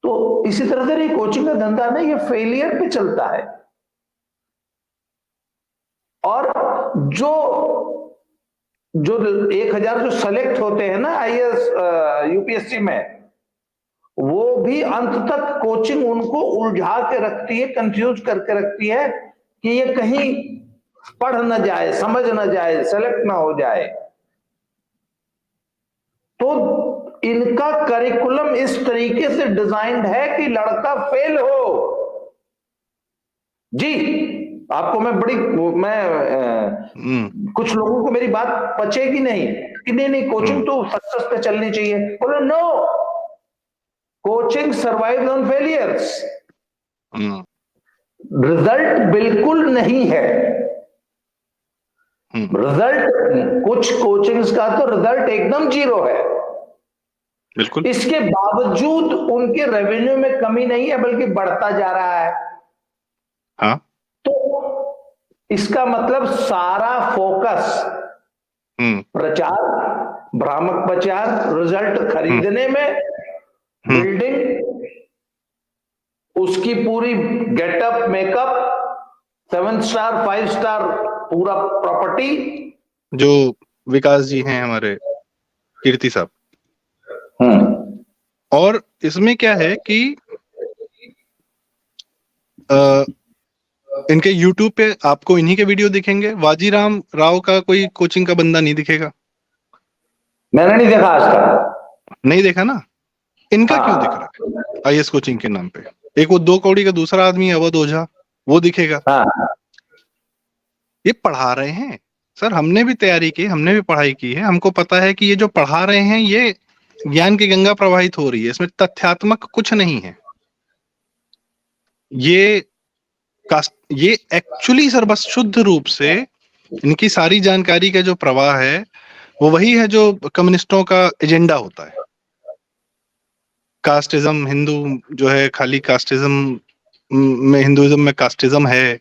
तो इसी तरह से ये कोचिंग का धंधा ना, ये फेलियर पे चलता है। और जो जो 1000 जो सेलेक्ट होते हैं ना आईएएस यूपीएससी में, वो भी अंत तक कोचिंग उनको उलझा के रखती है, कंफ्यूज करके रखती है कि ये कहीं पढ़ न जाए, समझ न जाए, सेलेक्ट ना हो जाए। तो इनका करिकुलम इस तरीके से डिजाइंड है कि लड़का फेल हो। जी, आपको कुछ लोगों को मेरी बात पचेगी नहीं कि नहीं कोचिंग तो सक्सेस पे चलनी चाहिए। बोले no, coaching survive on failures. Result बिल्कुल नहीं है। रिजल्ट कुछ कोचिंग्स का तो रिजल्ट एकदम जीरो है। बिल्कुल। इसके बावजूद उनके रेवेन्यू में कमी नहीं है, बल्कि बढ़ता जा रहा है। हाँ, तो इसका मतलब सारा फोकस प्रचार, भ्रामक प्रचार, रिजल्ट खरीदने में, बिल्डिंग, उसकी पूरी गेटअप, मेकअप, 7 स्टार 5 स्टार पूरा प्रॉपर्टी। जो विकास जी हैं हमारे कीर्ति साहब, और इसमें क्या है कि इनके YouTube पे आपको इन्हीं के वीडियो दिखेंगे। वाजीराम राव का कोई कोचिंग का बंदा नहीं दिखेगा। मैंने नहीं देखा आज तक। नहीं देखा ना? इनका क्यों दिख रहा है आईएएस कोचिंग के नाम पे? एक वो 2 कौड़ी का दूसरा आदमी अवध ओझा, वो दिखेगा। ये पढ़ा रहे हैं सर, हमने भी तैयारी की, हमने भी पढ़ाई की है, हमको पता है कि ये जो पढ़ा रहे हैं ये ज्ञान की गंगा प्रवाहित हो रही है, इसमें तथ्यात्मक कुछ नहीं है। ये एक्चुअली सर बस शुद्ध रूप से इनकी सारी जानकारी का जो प्रवाह है वो वही है जो कम्युनिस्टों का एजेंडा होता है। कास्टिज्म, हिंदू जो है खाली कास्टिज्म में, हिंदुइज्म में कास्टिज्म है,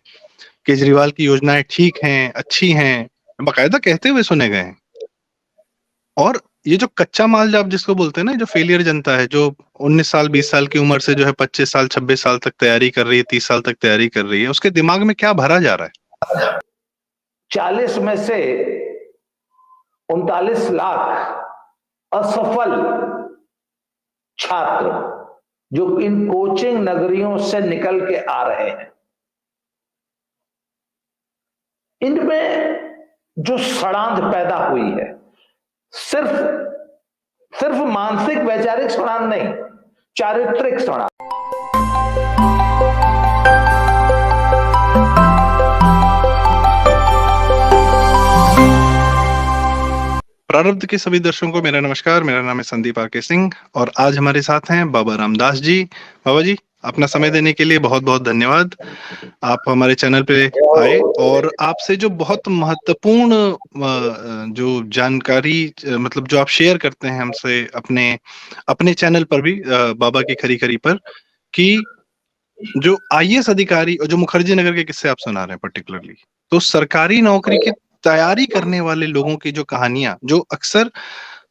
केजरीवाल की योजनाएं ठीक हैं, अच्छी हैं, बाकायदा कहते हुए सुने गए हैं। और ये जो कच्चा माल जो आप जिसको बोलते हैं ना, जो फेलियर जनता है, जो 19 साल 20 साल की उम्र से जो है 25 साल 26 साल तक तैयारी कर रही है, 30 साल तक तैयारी कर रही है, उसके दिमाग में क्या भरा जा रहा है? 40 में से 39 लाख असफल छात्र जो इन कोचिंग नगरियों से निकल के आ रहे हैं, इनमें जो सड़ांध पैदा हुई है, सिर्फ मानसिक वैचारिक सड़ांध नहीं, चारित्रिक सड़ांध। प्रारब्ध के सभी दर्शकों को मेरा नमस्कार। मेरा नाम है संदीप आर के सिंह और आज हमारे साथ हैं बाबा रामदास जी। बाबा जी, अपना समय देने के लिए बहुत बहुत धन्यवाद। आप हमारे चैनल पे आए और आपसे जो बहुत महत्वपूर्ण जो जानकारी, मतलब जो आप शेयर करते हैं हमसे अपने चैनल पर भी, बाबा की खरी खरी पर, कि जो आईएएस अधिकारी और जो मुखर्जी नगर के किस्से आप सुना रहे हैं पर्टिकुलरली, तो सरकारी नौकरी की तैयारी करने वाले लोगों की जो कहानियां जो अक्सर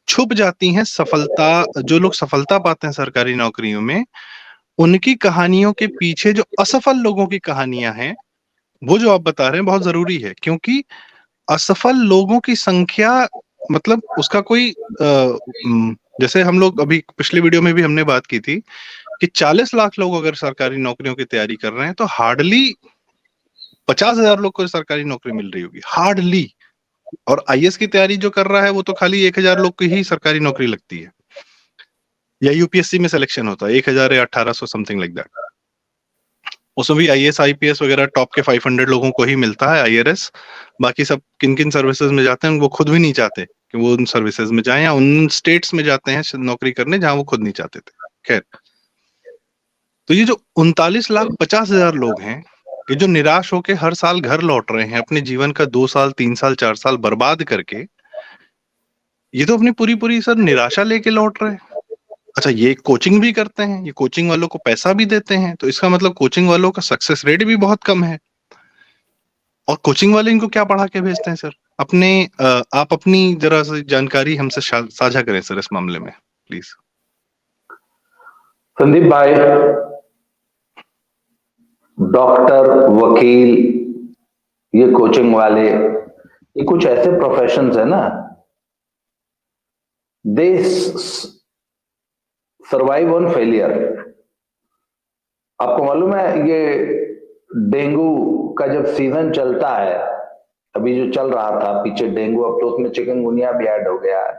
छुप जाती हैं, जो लोग सफलता पाते हैं सरकारी नौकरियों में, उनकी कहानियों के पीछे जो असफल लोगों की कहानियां हैं, वो जो आप बता रहे हैं बहुत जरूरी है। क्योंकि असफल लोगों की संख्या, मतलब उसका कोई जैसे हम लोग अभी पिछले वीडियो में भी हमने बात की थी कि 40 लाख लोग अगर सरकारी नौकरियों की तैयारी कर रहे हैं तो हार्डली 50,000 लोग को सरकारी नौकरी मिल रही होगी, हार्डली। और आईएएस की तैयारी जो कर रहा है वो तो खाली 1000 लोग की ही सरकारी नौकरी लगती है, या यूपीएससी में सिलेक्शन होता है 1000 या 1800 समथिंग लाइक दैट। उसमें भी आईएएस आईपीएस वगैरह टॉप के 500 लोगों को ही मिलता है आईआरएस। बाकी सब किन किन सर्विसेज में जाते हैं वो खुद भी नहीं चाहते कि वो उन सर्विसेज में जाएं, या उन स्टेट्स में जाते हैं नौकरी करने जहां वो खुद नहीं चाहते थे। खैर, तो ये जो 39,50,000 लोग हैं कि जो निराश होके हर साल घर लौट रहे हैं, अपने जीवन का 2 साल 3 साल 4 साल बर्बाद करके, ये तो अपनी पूरी पूरी सर निराशा लेके लौट रहे हैं। अच्छा, ये कोचिंग भी करते हैं, ये कोचिंग वालों को पैसा भी देते हैं, तो इसका मतलब कोचिंग वालों का सक्सेस रेट भी बहुत कम है। और कोचिंग वाले इनको क्या पढ़ा के भेजते हैं सर? आप अपनी जरा सी जानकारी हमसे साझा करें सर इस मामले में प्लीज। संदीप भाई, डॉक्टर, वकील, ये कोचिंग वाले, ये कुछ ऐसे प्रोफेशंस है ना, दे सर्वाइव ऑन फेलियर। आपको मालूम है ये डेंगू का जब सीजन चलता है, अभी जो चल रहा था पीछे डेंगू, अब तो उसमें चिकनगुनिया भी ऐड हो गया है,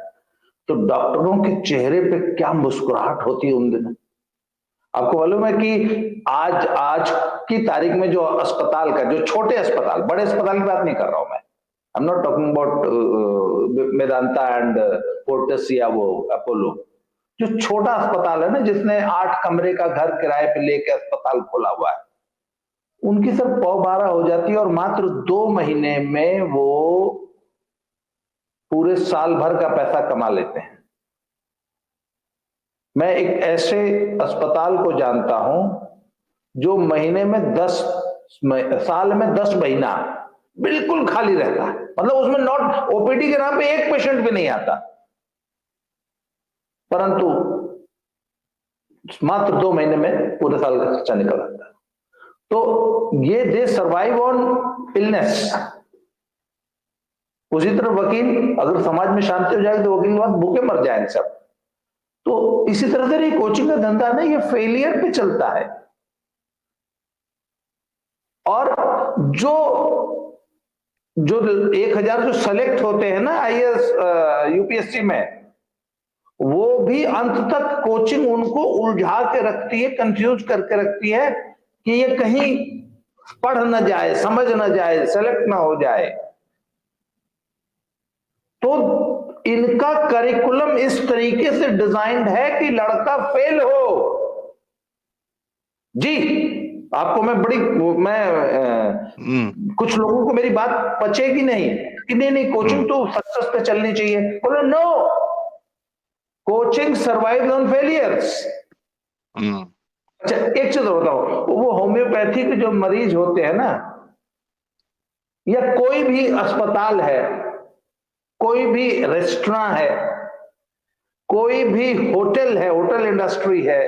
तो डॉक्टरों के चेहरे पे क्या मुस्कुराहट होती है उन दिनों। आपको मालूम है कि आज आज की तारीख में जो अस्पताल का, जो छोटे अस्पताल, बड़े अस्पताल की बात नहीं कर रहा हूं मैं, I am not talking about Medanta and Fortis या वो अपोलो, जो छोटा अस्पताल है ना, जिसने 8 कमरे का घर किराए पे लेके अस्पताल खोला हुआ है, उनकी सर पौ 12 हो जाती है और मात्र 2 महीने में वो पूरे साल भर का पैसा कमा लेते हैं। मैं एक ऐसे अस्पताल को जानता हूं जो महीने में 10 साल में 10 महीना बिल्कुल खाली रहता है, मतलब उसमें नॉट ओपीडी के नाम पे एक पेशेंट भी नहीं आता, परंतु मात्र 2 महीने में पूरे साल का खर्चा निकल आता है। तो ये दे सर्वाइव ऑन इलनेस। उसी तरह वकील, अगर समाज में शांति हो जाएगी तो वकील बाद भूखे मर जाएंगे सब। तो इसी तरह से ये कोचिंग का धंधा ना, ये फेलियर पे चलता है। और जो 1000 जो सेलेक्ट होते हैं ना आईएएस यूपीएससी में, वो भी अंत तक कोचिंग उनको उलझा के रखती है, कंफ्यूज करके रखती है कि ये कहीं पढ़ न जाए, समझ न जाए, सेलेक्ट ना हो जाए। तो इनका करिकुलम इस तरीके से डिजाइंड है कि लड़का फेल हो। जी, आपको कुछ लोगों को मेरी बात पचेगी नहीं कि नहीं कोचिंग तो सक्सेस पे चलनी चाहिए, बोले no, coaching survive on failures. अच्छा, एक चीज बताओ, वो होम्योपैथी के जो मरीज होते हैं ना, या कोई भी अस्पताल है, कोई भी रेस्टोरेंट है, कोई भी होटल है, होटल इंडस्ट्री है,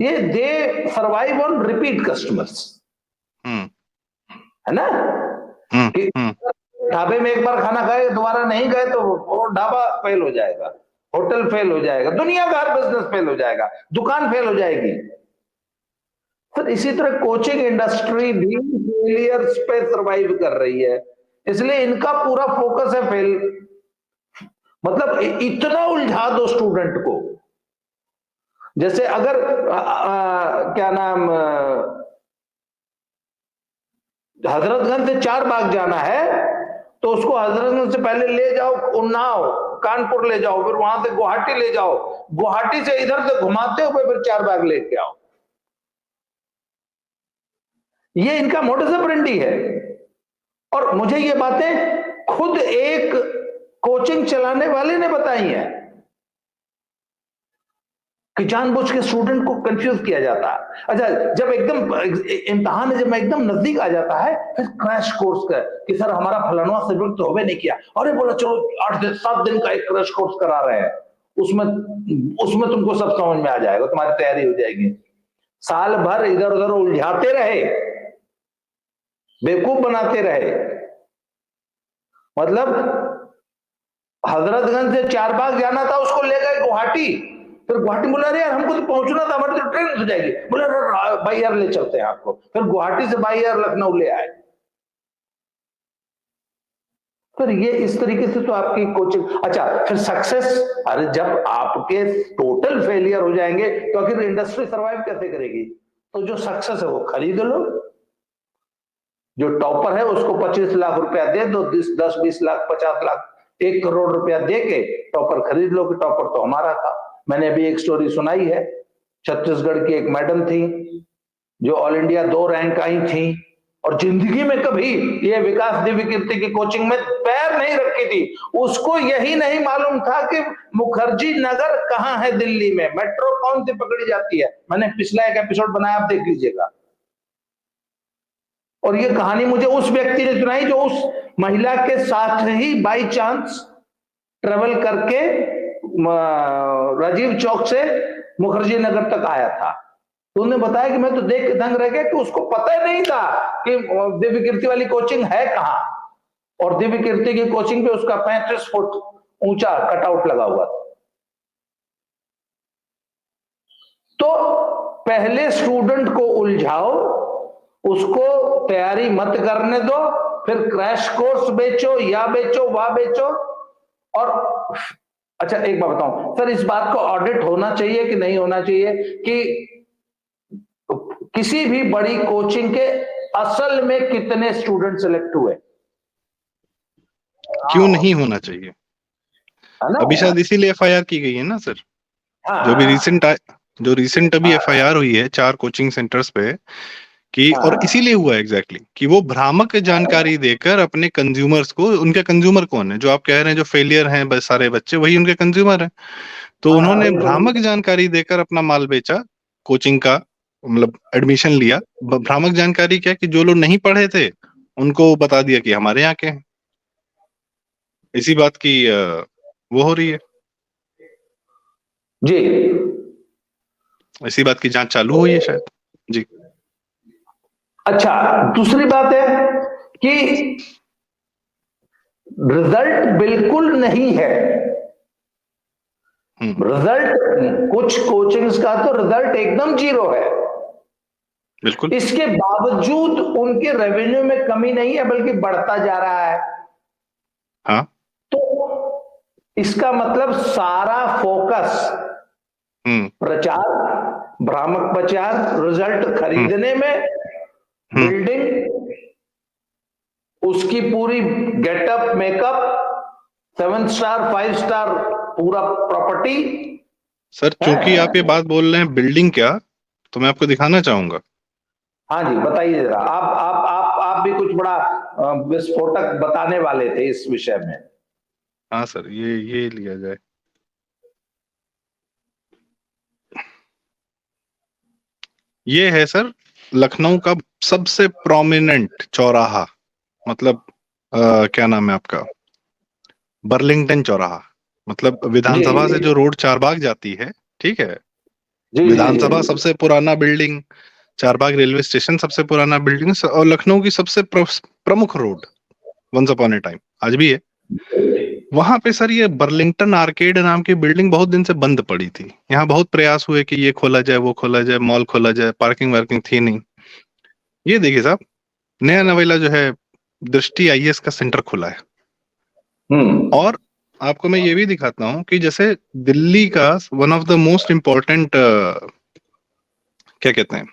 ये दे सर्वाइव ऑन रिपीट कस्टमर्स, है ना। कि ढाबे में एक बार खाना खाए, दोबारा नहीं गए तो वो ढाबा फेल हो जाएगा, होटल फेल हो जाएगा, दुनिया का हर बिजनेस फेल हो जाएगा, दुकान फेल हो जाएगी। सर इसी तरह कोचिंग इंडस्ट्री भी फेलियर्स पे सर्वाइव कर रही है, इसलिए इनका पूरा फोकस है फेल, मतलब इतना उलझा दो स्टूडेंट को। जैसे अगर क्या नाम, हजरतगंज से 4 बाग जाना है, तो उसको हजरतगंज से पहले ले जाओ उन्नाव, कानपुर ले जाओ, फिर वहां से गुवाहाटी ले जाओ, गुवाहाटी से इधर से घुमाते हुए फिर 4 बाग लेके आओ। ये इनका मोडस ऑपरेंडी है। और मुझे ये बातें खुद एक कोचिंग चलाने वाले ने बताई है कि जानबूझ के स्टूडेंट को कंफ्यूज किया जाता है। अच्छा, जब एकदम इम्तिहान जब एकदम नजदीक आ जाता है, फिर क्रैश कोर्स का कि सर हमारा फलाना सब्जेक्ट तो होवे नहीं किया, अरे बोला चलो 8-7 दिन का एक क्रैश कोर्स करा रहे हैं, उसमें उसमें तुमको सब समझ में आ जाएगा, तुम्हारी तैयारी हो जाएगी। साल भर इधर उधर उलझाते रहे, बेवकूफ बनाते रहे। मतलब हजरतगंज से 4 बाग जाना था, उसको ले गए गुवाहाटी, फिर गुवाहाटी बोला अरे यार हमको तो पहुंचना था, हमारी तो ट्रेन हो जाएगी, बोले बाई एयर ले चलते हैं आपको, फिर गुवाहाटी से बाई एयर लखनऊ ले आए। फिर ये इस तरीके से तो आपकी कोचिंग। अच्छा, फिर सक्सेस, अरे जब आपके टोटल फेलियर हो जाएंगे तो आखिर इंडस्ट्री सर्वाइव कैसे करेगी। तो जो सक्सेस है वो खरीद लो, जो टॉपर है उसको 25 लाख रुपया दे दो, 10-20 लाख 50 लाख 1 करोड़ रुपया दे के टॉपर खरीद लो कि टॉपर तो हमारा था। मैंने अभी एक स्टोरी सुनाई है, छत्तीसगढ़ की एक मैडम थी जो ऑल इंडिया 2 रैंक आई थी, और जिंदगी में कभी ये विकास दिव्य कीर्ति की कोचिंग में पैर नहीं रखी थी। उसको यही नहीं मालूम था कि मुखर्जी नगर कहां है दिल्ली में, मेट्रो कौन सी पकड़ी जाती है। मैंने पिछला एक एपिसोड बनाया, आप देख लीजिएगा। और ये कहानी मुझे उस व्यक्ति ने सुनाई जो उस महिला के साथ ही बाई चांस ट्रेवल करके राजीव चौक से मुखर्जी नगर तक आया था। तो उन्होंने बताया कि मैं तो देख के दंग रह गया कि उसको पता ही नहीं था कि दिव्य कीर्ति वाली कोचिंग है कहां, और दिव्य कीर्ति की कोचिंग पे उसका 35 फुट ऊंचा कटआउट लगा हुआ था। तो पहले स्टूडेंट को उलझाओ, उसको तैयारी मत करने दो, फिर क्रैश कोर्स बेचो, या बेचो वह बेचो। और अच्छा एक बात बताऊं सर, इस बात को ऑडिट होना चाहिए कि नहीं होना चाहिए कि किसी भी बड़ी कोचिंग के असल में कितने स्टूडेंट सिलेक्ट हुए? क्यों नहीं होना चाहिए? है ना? अभी शायद इसीलिए एफआईआर की गई है ना सर। जो भी हाँ रिसेंट अभी एफआईआर हुई है 4 कोचिंग सेंटर्स पे कि, और हाँ इसीलिए हुआ एग्जैक्टली कि वो भ्रामक जानकारी देकर अपने कंज्यूमर्स को, उनके कंज्यूमर कौन है जो आप कह रहे हैं जो फेलियर हैं बस सारे बच्चे, वही उनके कंज्यूमर हैं। तो हाँ, उन्होंने बिल्कुल। भ्रामक जानकारी देकर अपना माल बेचा, कोचिंग का मतलब एडमिशन लिया। भ्रामक जानकारी क्या कि जो लोग नहीं पढ़े थे उनको बता दिया कि हमारे यहाँ के हैं। इसी बात की वो हो रही है, जी। इसी बात की जांच चालू हुई है शायद। जी। अच्छा, दूसरी बात है कि रिजल्ट बिल्कुल नहीं है। रिजल्ट कुछ कोचिंग्स का तो रिजल्ट एकदम जीरो है, बिल्कुल। इसके बावजूद उनके रेवेन्यू में कमी नहीं है बल्कि बढ़ता जा रहा है। हाँ। तो इसका मतलब सारा फोकस हम्म। प्रचार, भ्रामक प्रचार, रिजल्ट हम्म। खरीदने में, हम्म। बिल्डिंग, उसकी पूरी गेटअप मेकअप, 7 स्टार 5 स्टार पूरा प्रॉपर्टी सर चूंकि है। आप ये बात बोल रहे हैं बिल्डिंग क्या, तो मैं आपको दिखाना चाहूंगा। हाँ जी, बताइए जरा। आप भी कुछ बड़ा विस्फोटक बताने वाले थे इस विषय में। हाँ सर, ये लिया जाए। ये है सर लखनऊ का सबसे प्रोमिनेंट चौराहा, मतलब क्या नाम है आपका, बर्लिंगटन चौराहा। मतलब जी विधानसभा से जी जो रोड चारबाग जाती है, ठीक है, जी जी जी। विधानसभा सबसे पुराना बिल्डिंग, चारबाग रेलवे स्टेशन सबसे पुराना बिल्डिंग, और लखनऊ की सबसे प्रमुख road once upon a time, आज भी है। वहां पे सर ये बर्लिंगटन आर्केड नाम की बिल्डिंग बहुत दिन से बंद पड़ी थी। यहाँ बहुत प्रयास हुए कि ये खोला जाए, वो खोला जाए, मॉल खोला जाए, पार्किंग वार्किंग थी नहीं। ये देखिए साहब, नया नवेला जो है दृष्टि आईएएस का सेंटर खुला है। हम्म। और आपको मैं ये भी दिखाता हूँ कि जैसे दिल्ली का one of the most important क्या कहते हैं,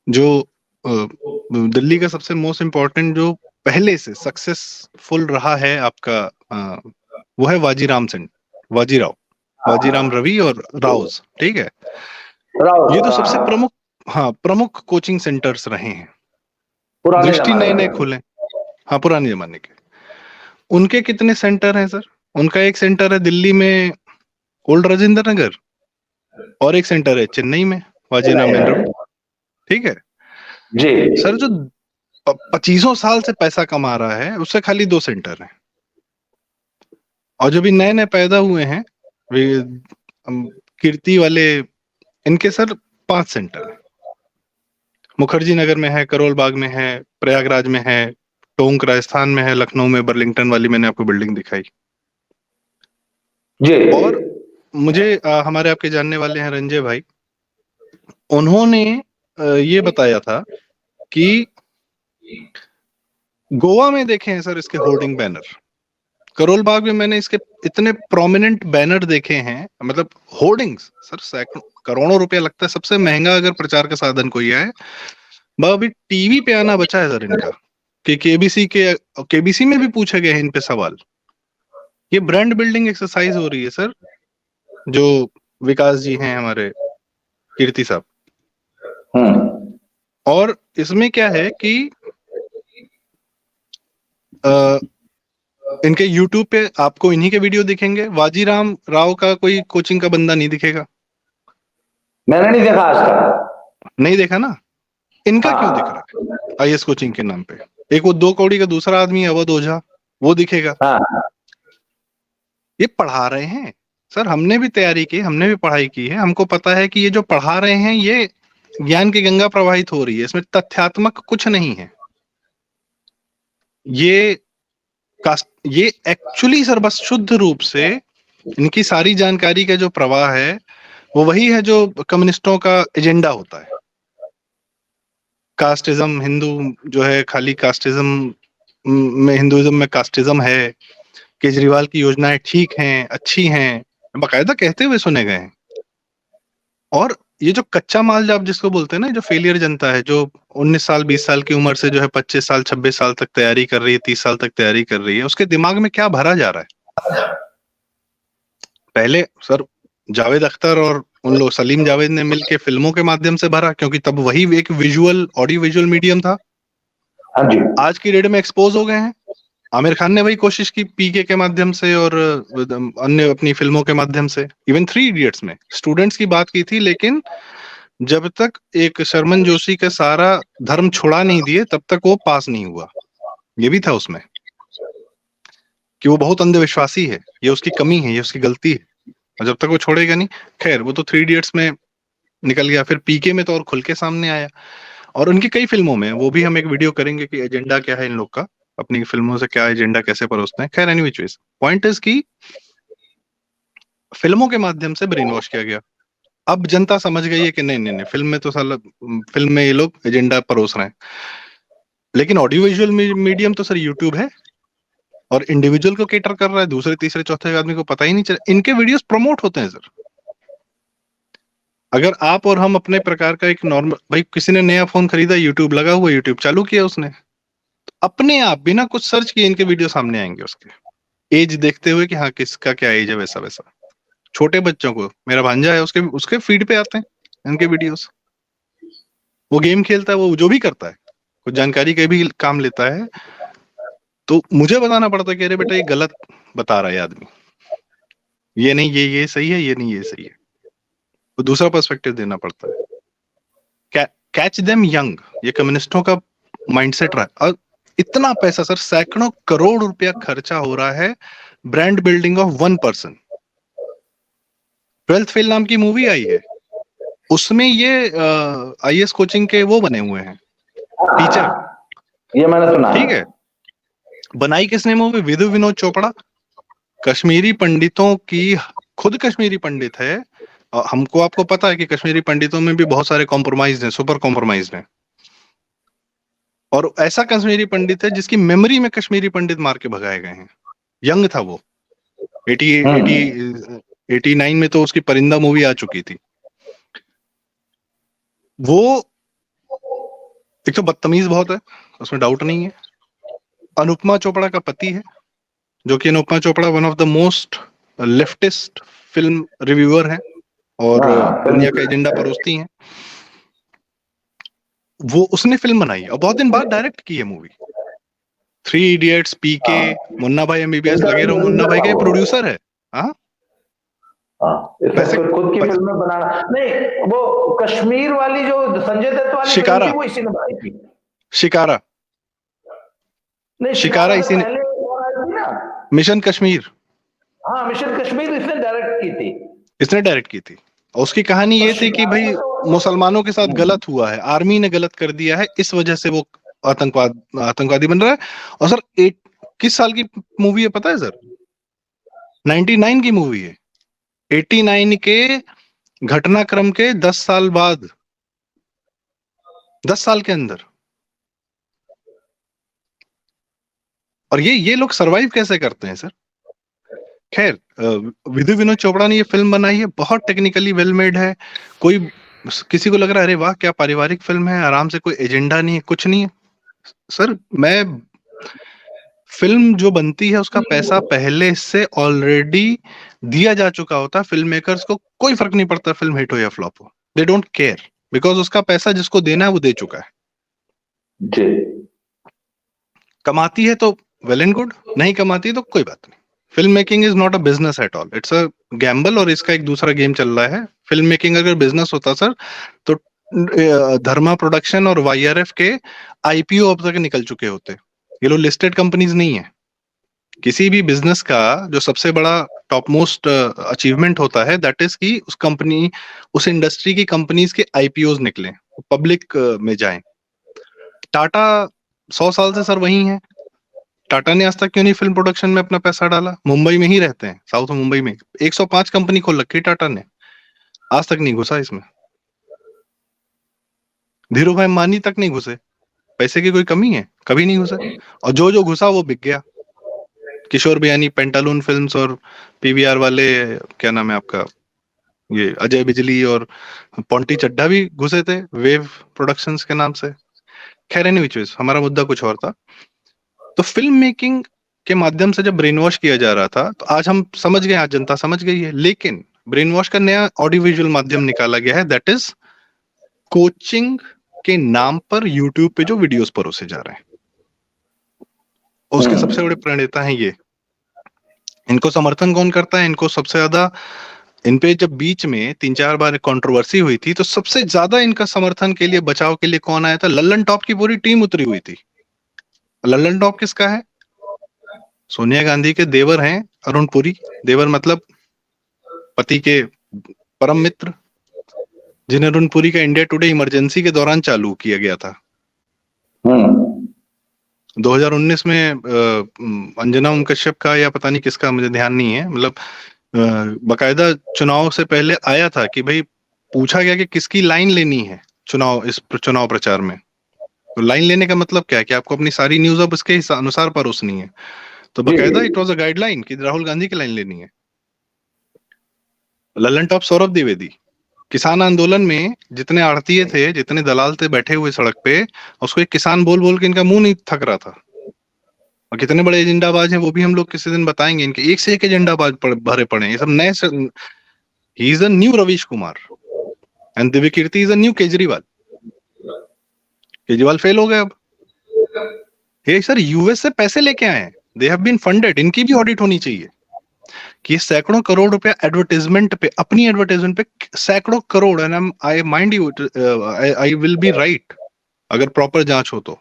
जो दिल्ली का सबसे मोस्ट इम्पोर्टेंट जो पहले से सक्सेसफुल रहा है आपका, वो है वाजीराव वाजीराम रवि और राउज, ठीक है। राउत, ये तो सबसे हाँ, प्रमुख, हाँ, प्रमुख कोचिंग सेंटर्स रहे हैं। पुराने दृष्टि जमाने नए नए में। खुले, हाँ, पुराने जमाने के। उनके कितने सेंटर हैं सर? उनका एक सेंटर है दिल्ली में, ओल्ड राजेंद्र नगर, और एक सेंटर है चेन्नई में, वाजीराम एंड रवि, ठीक है। जी। सर जो 2500 साल से पैसा कमा रहा है उससे खाली 2 सेंटर हैं, और जो भी नए नए पैदा हुए हैं वे कीर्ति वाले, इनके सर 5 सेंटर हैं। मुखर्जी नगर में है, करोल बाग में है, प्रयागराज में है, टोंक राजस्थान में है, लखनऊ में बर्लिंगटन वाली मैंने आपको बिल्डिंग दिखाई। जी। और मुझे हमारे आपके जानने वाले हैं रंजय भाई, उन्होंने ये बताया था कि गोवा में देखे हैं सर इसके होर्डिंग बैनर, करोल बाग में मैंने इसके इतने प्रोमिनेंट बैनर देखे हैं, मतलब होर्डिंग्स सर सैकड़ों करोड़ों रुपया लगता है। सबसे महंगा अगर प्रचार का साधन कोई है, वह अभी टीवी पे आना बचा है सर इनका, कि केबीसी में भी पूछे गए हैं इन पे सवाल। ये ब्रांड बिल्डिंग एक्सरसाइज हो रही है सर, जो विकास जी हैं हमारे, कीर्ति साहब। हम्म। और इसमें क्या है कि अ, इनके यूट्यूब पे आपको इन्हीं के वीडियो दिखेंगे, वाजीराम राव का कोई कोचिंग का बंदा नहीं दिखेगा। मैंने नहीं देखा आज तक। नहीं देखा ना? इनका क्यों दिख रहा हाँ है आईएएस कोचिंग के नाम पे? एक वो 2 कौड़ी का दूसरा आदमी अवध ओझा, वो दिखेगा। हाँ। ये पढ़ा रहे हैं, सर हमने भी तैयारी की, हमने भी पढ़ाई की है, हमको पता है कि ये जो पढ़ा रहे हैं ये ज्ञान की गंगा प्रवाहित हो रही है, इसमें तथ्यात्मक कुछ नहीं है। ये ये एक्चुअली सर बस शुद्ध रूप से इनकी सारी जानकारी का जो प्रवाह है वो वही है जो कम्युनिस्टों का एजेंडा होता है। कास्टिज्म, हिंदू जो है खाली कास्टिज्म में, हिंदुइज्म में कास्टिज्म है, केजरीवाल की योजनाएं ठीक हैं, अच्छी हैं, बाकायदा कहते हुए सुने गए हैं। और ये जो कच्चा माल, जो आप जिसको बोलते हैं ना, जो फेलियर जनता है, जो 19 साल 20 साल की उम्र से जो है 25 साल 26 साल तक तैयारी कर रही है, 30 साल तक तैयारी कर रही है, उसके दिमाग में क्या भरा जा रहा है? पहले सर जावेद अख्तर और उन लोग सलीम जावेद ने मिलके फिल्मों के माध्यम से भरा, क्योंकि तब वही एक विजुअल ऑडियो विजुअल मीडियम था। हाँ जी। आज की डेट में एक्सपोज हो गए हैं। आमिर खान ने वही कोशिश की पीके के माध्यम से और अन्य अपनी फिल्मों के माध्यम से। इवन 3 इडियट्स में स्टूडेंट्स की बात की थी, लेकिन जब तक एक शर्मन जोशी का सारा धर्म छुड़ा नहीं दिए तब तक वो पास नहीं हुआ। ये भी था उसमें कि वो बहुत अंधविश्वासी है, ये उसकी कमी है, ये उसकी गलती है, और जब तक वो छोड़ेगा नहीं। खैर वो तो 3 इडियट्स में निकल गया, फिर पीके में तो और खुल के सामने आया, और उनकी कई फिल्मों में, वो भी हम एक वीडियो करेंगे कि एजेंडा क्या है इन लोग का, अपनी फिल्मों से क्या एजेंडा कैसे परोसते हैं। खैर एनी चीज, पॉइंट इज की फिल्मों के माध्यम से ब्रेन वॉश किया गया। अब जनता समझ गई है कि नहीं नहीं नहीं, फिल्म में तो साला, फिल्म में ये लोग एजेंडा परोस रहे हैं, लेकिन ऑडियो विजुअल मीडियम तो सर यूट्यूब है, और इंडिविजुअल को केटर कर रहा है, दूसरे तीसरे चौथे आदमी को पता ही नहीं चला। इनके वीडियोस प्रमोट होते हैं सर। अगर आप और हम अपने प्रकार का एक नॉर्मल, भाई किसी ने नया फोन खरीदा, यूट्यूब लगा हुआ, यूट्यूब चालू किया उसने, तो अपने आप बिना कुछ सर्च किए इनके वीडियो सामने आएंगे, उसके एज देखते हुए कि हाँ किसका क्या एज है, वैसा वैसा। छोटे बच्चों को, मेरा भांजा है, उसके उसके फीड पे आते हैं इनके वीडियोस। वो गेम खेलता है, वो जो भी करता है, कुछ जानकारी के भी काम लेता है, तो मुझे बताना पड़ता है कि अरे बेटा ये गलत बता रहा है आदमी, ये नहीं, ये सही है, ये नहीं, ये सही है। तो दूसरा पर्सपेक्टिव देना पड़ता है। कैच देम यंग, ये कम्युनिस्टों का माइंडसेट रहा है। और इतना पैसा सर, सैकड़ों करोड़ रुपया खर्चा हो रहा है brand building of 1 person. 12th fail नाम की मूवी आई है, उसमें ये आईएएस कोचिंग के वो बने हुए हैं टीचर। ये मैंने सुना ठीक है, बनाई किसने मूवी? विधु विनोद चोपड़ा। कश्मीरी पंडितों की, खुद कश्मीरी पंडित है, और हमको आपको पता है कि कश्मीरी पंडितों में भी बहुत सारे कॉम्प्रोमाइज हैं, सुपर कॉम्प्रोमाइज हैं। और ऐसा कश्मीरी पंडित है जिसकी मेमोरी में कश्मीरी पंडित मार के भगाए गए हैं। यंग था वो, 89 में तो उसकी परिंदा मूवी आ चुकी थी। वो एक तो बदतमीज बहुत है, उसमें डाउट नहीं है। अनुपमा चोपड़ा का पति है, जो कि Anupama Chopra one of the most leftist film reviewer है, और दुनिया का एजेंडा परोसती हैं। वो उसने फिल्म बनाई और बहुत दिन बाद डायरेक्ट की है मूवी। 3 इडियट्स, पीके, मुन्ना भाई एमबीबीएस, लगे रहो मुन्ना भाई का प्रोड्यूसर है। हाँ वैसे खुद की फिल्म में बनाना नहीं, वो कश्मीर वाली जो संजय दत्त वाली शिकारा, फिल्म थी, वो इसी ने बनाई थी। शिकारा नहीं, शिकारा इसी ने, पहले और आई थी ना, मिशन कश्मीर। हाँ, मिशन कश्मीर इसने डायरेक्ट की थी। इसने डायरेक्ट की थी, और उसकी कहानी ये थी कि भाई मुसलमानों के साथ गलत हुआ है, आर्मी ने गलत कर दिया है, इस वजह से वो आतंकवादी बन रहा है। और सर किस साल की मूवी है पता है सर? 99 की मूवी है। 89 के घटनाक्रम के 10 साल बाद, 10 साल के अंदर। और ये लोग सरवाइव कैसे करते हैं सर? खैर, विधु विनोद चोपड़ा ने ये फिल्म बनाई है, बहुत टेक्निकली वेल मेड है। कोई किसी को लग रहा है अरे वाह क्या पारिवारिक फिल्म है, आराम से, कोई एजेंडा नहीं है, कुछ नहीं है। सर मैं, फिल्म जो बनती है उसका पैसा पहले से ऑलरेडी दिया जा चुका होता है फिल्म मेकर्स को। कोई फर्क नहीं पड़ता फिल्म हिट हो या फ्लॉप हो, दे डोंट केयर, बिकॉज उसका पैसा जिसको देना है वो दे चुका है जी। कमाती है तो वेल एंड गुड, नहीं कमाती तो कोई बात नहीं। Film making is not a business at all, it's a gamble. और इसका एक दूसरा गेम चल रहा है। फिल्म मेकिंग अगर बिजनेस होता सर, तो धर्मा प्रोडक्शन और वाईआरएफ के आईपीओ अब तक निकल चुके होते। ये लोग लिस्टेड कंपनीज नहीं है, किसी भी बिजनेस का जो सबसे बड़ा टॉप मोस्ट अचीवमेंट होता है दैट इज कि उस कंपनी, उस इंडस्ट्री की कंपनीज के आईपीओज निकले, पब्लिक में जाएं। टाटा 100 साल से सर वही है। टाटा ने आज तक क्यों नहीं फिल्म प्रोडक्शन में अपना पैसा डाला? मुंबई में ही रहते हैं, साउथ मुंबई में 105 कंपनी खोल रखी टाटा ने, आज तक नहीं घुसा इसमें। धीरू भाई अंबानी तक नहीं घुसे, पैसे की कोई कमी है? कभी नहीं घुसे। और जो जो घुसा वो बिक गया। किशोर बियानी पेंटालून फिल्म्स और पीवीआर वाले, क्या नाम है आपका, ये अजय बिजली और पोंटी चड्ढा भी घुसे थे वेव प्रोडक्शंस के नाम से। खैर एनीवेज, हमारा मुद्दा कुछ और था। तो फिल्म मेकिंग के माध्यम से जब ब्रेन वॉश किया जा रहा था, तो आज हम समझ गए, आज जनता समझ गई है। लेकिन ब्रेन वॉश का नया ऑडियो विजुअल माध्यम निकाला गया है, दैट इज कोचिंग के नाम पर यूट्यूब पे जो वीडियोस परोसे जा रहे हैं, उसके सबसे बड़े प्रणेता हैं ये। इनको समर्थन कौन करता है? इनको सबसे ज्यादा, इन पे जब बीच में 3-4 बार कंट्रोवर्सी हुई थी, तो सबसे ज्यादा इनका समर्थन के लिए, बचाव के लिए कौन आया था? लल्लन टॉप की पूरी टीम उतरी हुई थी। लल्लन टॉप किसका है? सोनिया गांधी के देवर हैं, अरुण पुरी। देवर मतलब पति के परम मित्र, जिन्हें अरुण पुरी का इंडिया टुडे इमरजेंसी के दौरान चालू किया गया था। 2019 में अंजना ओम कश्यप का या पता नहीं किसका, मुझे ध्यान नहीं है, मतलब बकायदा चुनाव से पहले आया था कि भाई पूछा गया कि किसकी लाइन लेनी है इस चुनाव प्रचार में। तो लाइन लेने का मतलब क्या है कि आपको अपनी सारी न्यूज अब इसके अनुसार परोसनी है। तो बकायदा इट वाज अ गाइडलाइन कि राहुल गांधी की लाइन लेनी है। लल्लन टॉप सौरभ द्विवेदी, किसान आंदोलन में जितने आड़तीये थे, जितने दलाल थे बैठे हुए सड़क पे, उसको एक किसान बोल बोल के इनका मुंह नहीं थक रहा था। और कितने बड़े एजेंडाबाज हैं वो भी हम लोग किसी दिन बताएंगे। इनके एक से एक एजेंडाबाज भरे पड़े हैं, ये सब नए। He is a new Ravish Kumar and Divya Kirti is a new Kejriwal. Kejriwal fail हो गए अब। ये सर यूएस से पैसे लेके आए हैं, दे हैव बीन फंडेड। इनकी भी ऑडिट होनी चाहिए कि सैकड़ों करोड़ रुपया एडवर्टाइजमेंट पे, अपनी एडवर्टाइजमेंट पे सैकड़ों crore, and I mind you, I will be right अगर प्रॉपर जांच हो तो,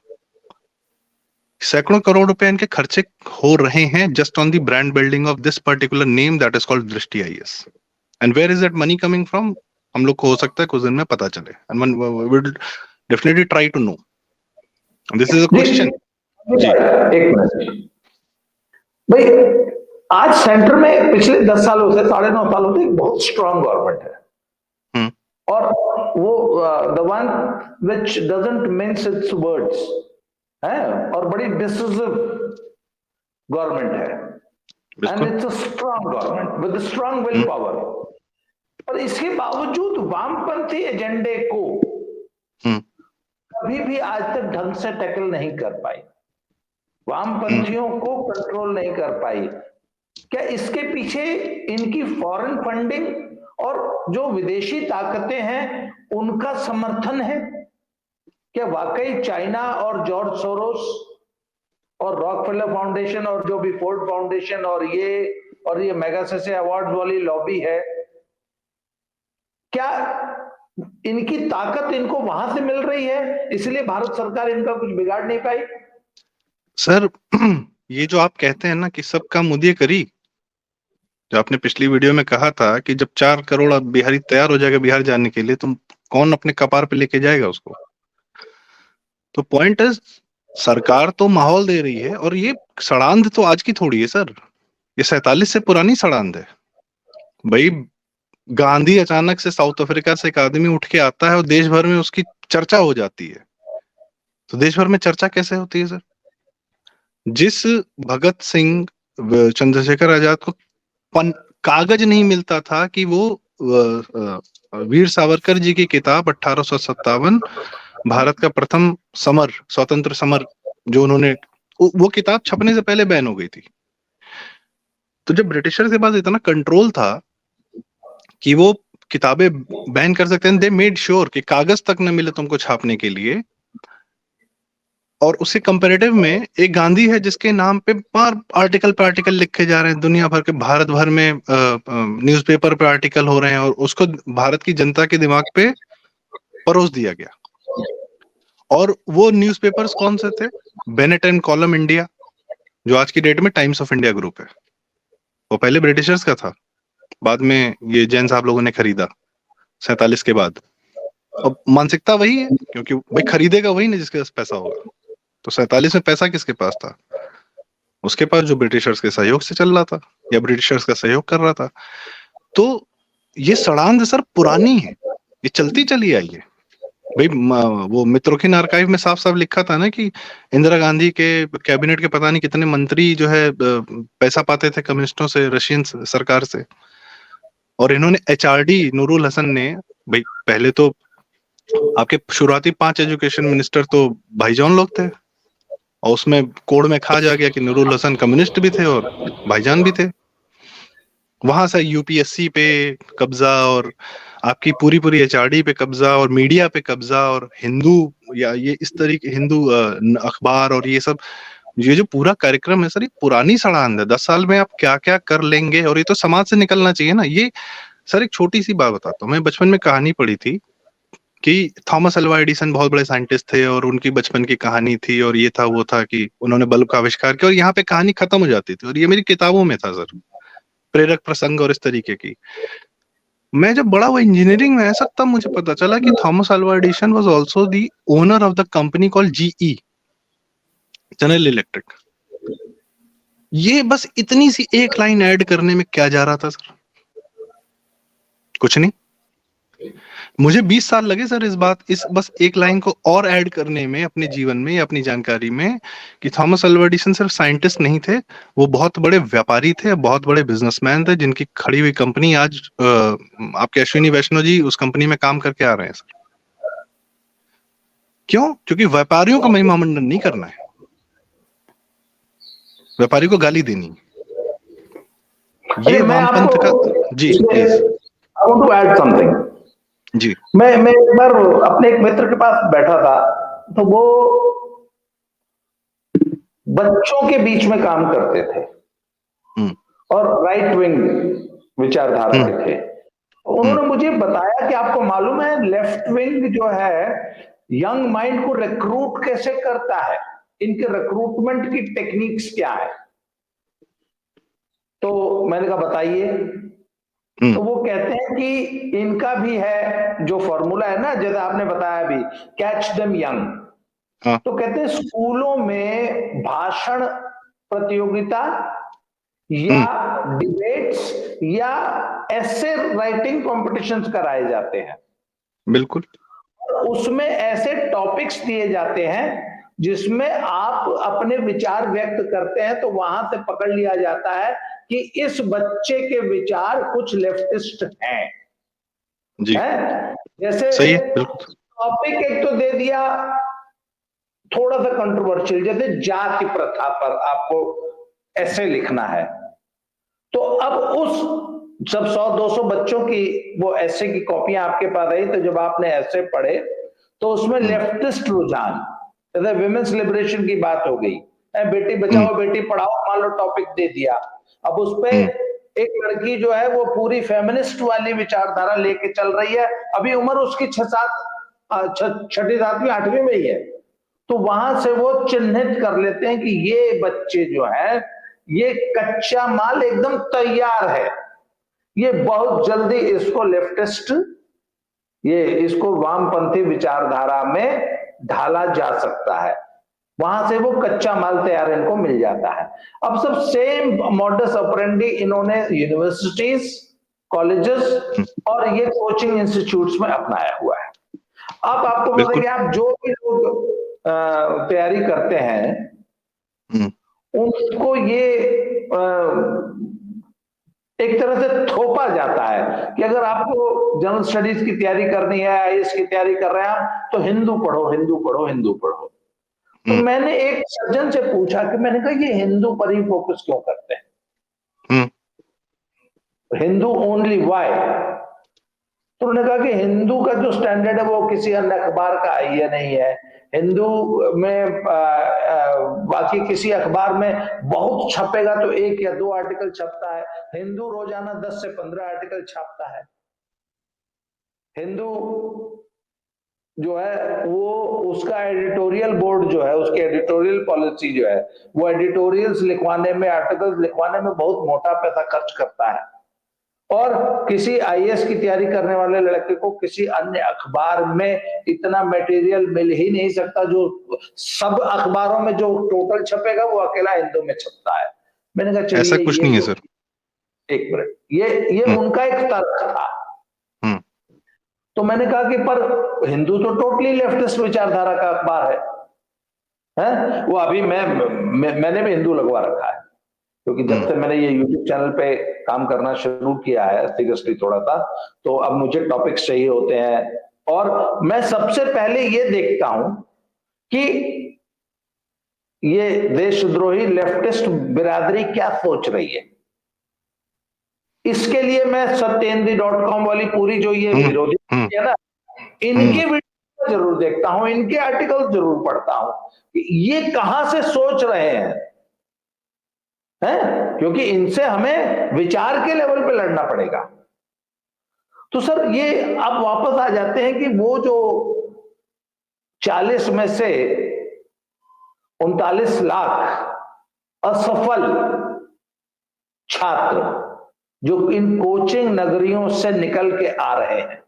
सैकड़ों करोड़ रुपए इनके खर्चे हो रहे हैं just on the brand building of this particular name that is called Drishti IAS. And where is that money coming from? हम लोग को हो सकता है कुछ दिन में पता चले, and we will definitely try to know. This is a question. जी एक मिनट भाई, आज सेंटर में पिछले 10 सालों से, 9.5 सालों से एक बहुत स्ट्रांग गवर्नमेंट है, और वो the one which doesn't mince it's words है, और बड़ी डिसिसिव गवर्नमेंट है, and it's a strong government with strong will power. और इसके बावजूद वामपंथी एजेंडे को कभी भी आज तक ढंग से टैकल नहीं कर पाई, वामपंथियों को कंट्रोल नहीं कर पाई। क्या इसके पीछे इनकी फॉरेन फंडिंग और जो विदेशी ताकतें हैं उनका समर्थन है? क्या वाकई चाइना और जॉर्ज सोरोस और रॉकफेलर फाउंडेशन और जो भी फोर्ड फाउंडेशन और ये मैग्सेसे अवार्ड वाली लॉबी है, क्या इनकी ताकत इनको वहां से मिल रही है, इसलिए भारत सरकार इनका कुछ बिगाड़ नहीं पाई? सर ये जो आप कहते हैं ना कि सबका मुदिये करी, जो आपने पिछली वीडियो में कहा था कि जब 4 करोड़ बिहारी तैयार हो जाएगा बिहार जाने के लिए, तो कौन अपने कपार पे लेके जाएगा उसको? तो पॉइंट इज, सरकार तो माहौल दे रही है, और ये सड़ांध तो आज की थोड़ी है सर, ये 47 से पुरानी सड़ांध है भाई। गांधी अचानक से साउथ अफ्रीका से एक आदमी उठ के आता है और देश भर में उसकी चर्चा हो जाती है। तो देश भर में चर्चा कैसे होती है सर? जिस भगत सिंह, चंद्रशेखर आजाद को कागज नहीं मिलता था कि वो वीर सावरकर जी की किताब 1857, भारत का प्रथम समर, स्वतंत्र समर, जो उन्होंने, वो किताब छपने से पहले बैन हो गई थी। तो जब ब्रिटिशर के पास इतना कंट्रोल था कि वो किताबें बैन कर सकते हैं, दे मेड श्योर कि कागज तक न मिले तुमको छापने के लिए। और उसके कंपैरेटिव में एक गांधी है जिसके नाम पे बार आर्टिकल पे आर्टिकल लिखे जा रहे हैं, दुनिया भर के, भारत भर में न्यूज़पेपर पे आर्टिकल हो रहे हैं, और उसको भारत की जनता के दिमाग पे परोस दिया गया। और वो न्यूज़पेपर्स कौन से थे? बेनेट एंड कॉलम इंडिया, जो आज की डेट में टाइम्स ऑफ इंडिया ग्रुप है। वो पहले ब्रिटिशर्स का था, बाद में ये जैन साहब लोगों ने खरीदा 47 के बाद। अब मानसिकता वही है, क्योंकि भाई खरीदेगा वही ना जिसके पास पैसा होगा। तो 47 में पैसा किसके पास था? उसके पास, जो ब्रिटिशर्स के सहयोग से चल रहा था या ब्रिटिशर्स का सहयोग कर रहा था। तो ये सड़ांध सर पुरानी है, ये चलती चली आई है भाई। वो मित्रों आर्काइव में साफ साफ लिखा था ना कि इंदिरा गांधी के कैबिनेट के पता नहीं कितने मंत्री जो है पैसा पाते थे कम्युनिस्टों से, रशियन सरकार से। और इन्होंने एचआरडी नूरुल हसन ने, भाई पहले तो आपके शुरुआती 5 एजुकेशन मिनिस्टर तो भाईजान लोग थे, और उसमें कोड में खा जा गया कि नूरुल हसन कम्युनिस्ट भी थे और भाईजान भी थे। वहां से यूपीएससी पे कब्जा, और आपकी पूरी पूरी एचआरडी पे कब्जा, और मीडिया पे कब्जा, और हिंदू या ये इस तरीके हिंदू अखबार, और ये सब, ये जो पूरा कार्यक्रम है सर, ये पुरानी सड़ांध है। 10 साल में आप क्या क्या कर लेंगे, और ये तो समाज से निकलना चाहिए ना ये। सर एक छोटी सी बात बताता हूँ, मैं बचपन में कहानी पढ़ी थी कि थॉमस अल्वा एडिसन बहुत बड़े साइंटिस्ट थे, और उनकी बचपन की कहानी थी, और ये था वो था कि उन्होंने बल्ब का आविष्कार किया, और यहाँ पे कहानी खत्म हो जाती थी। और ये मेरी किताबों में था सर, प्रेरक प्रसंग और इस तरीके की। मैं जब बड़ा हुआ इंजीनियरिंग में ऐसा, तब मुझे पता चला कि Thomas Alva Edison was also the owner of the company called GE, general electric. ये बस इतनी सी एक लाइन ऐड करने में क्या जा रहा था सर? कुछ नहीं। मुझे 20 साल लगे सर इस बस एक लाइन को और ऐड करने में अपने जीवन में या अपनी जानकारी में, कि थॉमस अल्वा एडिसन सिर्फ साइंटिस्ट नहीं थे, वो बहुत बड़े व्यापारी थे, बहुत बड़े बिजनेसमैन थे, जिनकी खड़ी हुई कंपनी आज आपके अश्विनी वैष्णव जी उस कंपनी में काम करके आ रहे हैं सर। क्यों? क्योंकि व्यापारियों का महिमा मंडन नहीं करना है, व्यापारी को गाली देनी। ये मैं वामपंथ का। जी please. I want to add something. जी। मैं एक बार अपने एक मित्र के पास बैठा था, तो वो बच्चों के बीच में काम करते थे और राइट विंग विचारधारा के थे। उन्होंने मुझे बताया कि आपको मालूम है लेफ्ट विंग जो है यंग माइंड को रिक्रूट कैसे करता है, इनके रिक्रूटमेंट की टेक्निक्स क्या है। तो मैंने कहा बताइए। तो वो कहते हैं कि इनका भी है जो फॉर्मूला है ना, जैसे आपने बताया अभी, कैच देम यंग। तो कहते हैं स्कूलों में भाषण प्रतियोगिता या डिबेट्स या ऐसे राइटिंग कॉम्पिटिशन्स कराए जाते हैं। बिल्कुल। उसमें ऐसे टॉपिक्स दिए जाते हैं जिसमें आप अपने विचार व्यक्त करते हैं, तो वहां से पकड़ लिया जाता है कि इस बच्चे के विचार कुछ लेफ्टिस्ट हैं। जी। है? जैसे सही है, बिल्कुल। टॉपिक एक तो दे दिया थोड़ा सा कंट्रोवर्शियल, जैसे जाति प्रथा पर आपको ऐसे लिखना है, तो अब उस जब 100-200 बच्चों की वो ऐसे की कॉपियां आपके पास आई, तो जब आपने ऐसे पढ़े तो उसमें लेफ्टिस्ट रुझान, जैसे विमेंस लिबरेशन की बात हो गई, बेटी बचाओ बेटी पढ़ाओ मान लो टॉपिक दे दिया। अब उस पे एक लड़की जो है वो पूरी फेमिनिस्ट वाली विचारधारा लेके चल रही है, अभी उम्र उसकी 6-7 7वीं 8वीं में ही है। तो वहां से वो चिन्हित कर लेते हैं कि ये बच्चे जो है ये कच्चा माल एकदम तैयार है, ये बहुत जल्दी इसको लेफ्टिस्ट, ये इसको वामपंथी विचारधारा में ढाला जा सकता है। वहां से वो कच्चा माल तैयार इनको मिल जाता है। अब सब सेम मॉडस ऑपरेंडी इन्होंने यूनिवर्सिटीज, कॉलेजेस और ये कोचिंग इंस्टीट्यूट्स में अपनाया हुआ है। अब आपको पता है कि आप जो भी लोग तैयारी करते हैं उनको ये एक तरह से थोपा जाता है कि अगर आपको जनरल स्टडीज की तैयारी करनी है, आईएएस की तैयारी कर रहे हैं आप, तो हिंदू पढ़ो हिंदू पढ़ो हिंदू पढ़ो। तो मैंने एक सज्जन से पूछा कि मैंने कहा ये हिंदू पर ही फोकस क्यों करते हैं, हिंदू ओनली वाई? तो उन्होंने कहा कि हिंदू का जो स्टैंडर्ड है वो किसी अन्य अखबार का ये नहीं है। हिंदू में बाकी किसी अखबार में बहुत छपेगा तो 1 या 2 आर्टिकल छपता है, हिंदू रोजाना 10 से 15 आर्टिकल छापता है। हिंदू जो है वो उसका एडिटोरियल बोर्ड जो है, उसकी एडिटोरियल पॉलिसी जो है, वो एडिटोरियल्स लिखवाने में, आर्टिकल्स लिखवाने में बहुत मोटा पैसा खर्च करता है। और किसी आईएएस की तैयारी करने वाले लड़के को किसी अन्य अखबार में इतना मटेरियल मिल ही नहीं सकता जो सब अखबारों में जो टोटल छपेगा वो अकेला हिंदू में छपता है। मैंने कहा ऐसा चलिए कुछ ये नहीं है तो सर। एक मिनट, ये उनका एक तर्क था। हम्म तो मैंने कहा कि पर हिंदू तो टोटली लेफ्टिस्ट विचारधारा का अखबार है? वो अभी मैंने भी हिंदू लगवा रखा है, क्योंकि जब से मैंने ये यूट्यूब चैनल पे काम करना शुरू किया है सीरियसली थोड़ा सा, तो अब मुझे टॉपिक्स चाहिए होते हैं। और मैं सबसे पहले ये देखता हूं कि ये देशद्रोही लेफ्टिस्ट बिरादरी क्या सोच रही है। इसके लिए मैं सत्येंद्री.com वाली पूरी जो ये विरोधी है ना, इनके वीडियो जरूर देखता हूं, इनके आर्टिकल जरूर पढ़ता हूं कि ये कहां से सोच रहे हैं, क्योंकि इनसे हमें विचार के लेवल पे लड़ना पड़ेगा। तो सर ये अब वापस आ जाते हैं कि वो जो 40 में से 39 लाख असफल छात्र जो इन कोचिंग नगरियों से निकल के आ रहे हैं,